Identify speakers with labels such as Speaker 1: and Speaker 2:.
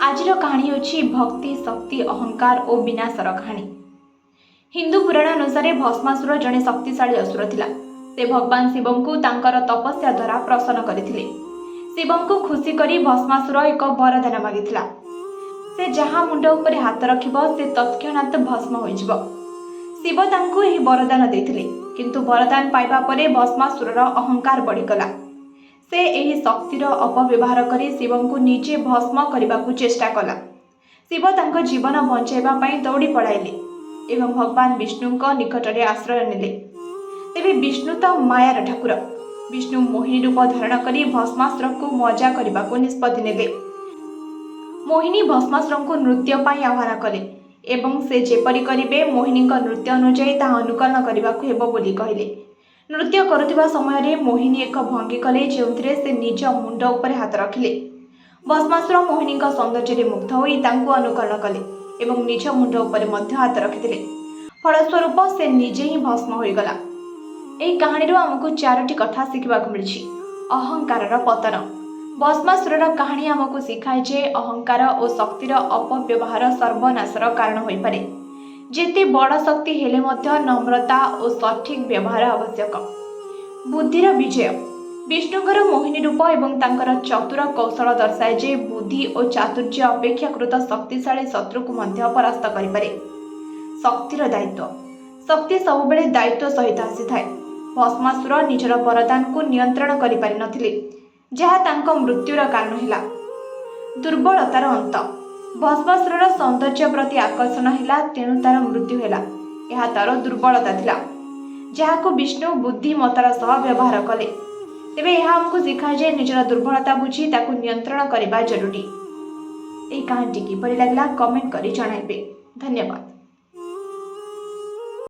Speaker 1: आजिर कहानी होछि भक्ति शक्ति अहंकार और विनाशर कहानी। हिंदू पुराण अनुसार भस्मासुर जड़े शक्तिशाली असुर थिला। से भगवान शिवं को तांकर तपस्या द्वारा प्रसन्न करथिले। शिवं को खुशी करी भस्मासुर एक वरदान मागिथिला। से जहाँ मुंड उपर हाथ रखिबो से तत्क्षणात भस्म होइजिबो। शिव तांको एही वरदान देथिले, किंतु वरदान पाइबा परे भस्मासुरर अहंकार बढ़िगला। से एही शक्तिर अपव्यवहार करी शिवं को निजे भस्म करने को चेष्टा कला। शिव तांको जीवन बंचाइबा पई दौड़ी पड़ाइले एवं भगवान विष्णु निकटरे आश्रय नेले। तेबे विष्णु तो मायार ठाकुर। विष्णु मोहिनी रूप धारण करी भस्मासुर को मजा करने को निष्पत्ति नेले। मोहिनी भस्मासुर को नृत्य पाई आह्वान कले एवं से जेपरी करिवे मोहिनी नृत्य अनुଯାୟୀ ता अनुकरण करने को हेबो बोली कहिले। नृत्य करुवा समय मोहिनी एक भंगी कले जो से निज मुंड उपर हाथ रखिले। भस्मासुर मोहिनी सौंदर्य मुग्ध होई तांको अनुकरण कले एवं निज मुंड उपर मध्य हाथ रखिथिले। फलस्वरूप से निजे ही भस्म होईगला। एही कहानी आमको चारोटी कथा शिखा मिली। अहंकार पतन। भस्मासुर कहानी आमको शिखाए जे अहंकार और शक्तिर अपव्यवहार सर्वनाशर कारण होई पारे। जेते बड़ शक्ति हेले मध्य नम्रता और सठिक व्यवहार आवश्यक। बुद्धिर विजय। विष्णुଙ୍କର मोहिनी रूप एवं तांकर चतुर कौशल दर्शाए जे बुद्धि और चातुर्य अपेक्षाकृत शक्तिशाली शत्रु को मध्य परास्त करिपारे। शक्तिर दायित्व। शक्ति सबुबेले दायित्व सहित आसी थाए। भस्मासुर निजर वरदान को नियंत्रण करि पारि नथिले, जहा तांको मृत्युर कारण हिला। दुर्बलतार अंत। भस्मासुर सौंदर्य प्रति आकर्षण हिला, तेणु तार मृत्यु हेला। यह तार दुर्बलता थिला, जहाको विष्णु बुद्धिमतार सह व्यवहार कले। तेबे यह हमको शिखाए जे निजर दुर्बलता बुझी ताकू नियंत्रण करबा जरूरी। एही कहानी किपरि लागला कमेंट करी जणाइबे। धन्यवाद।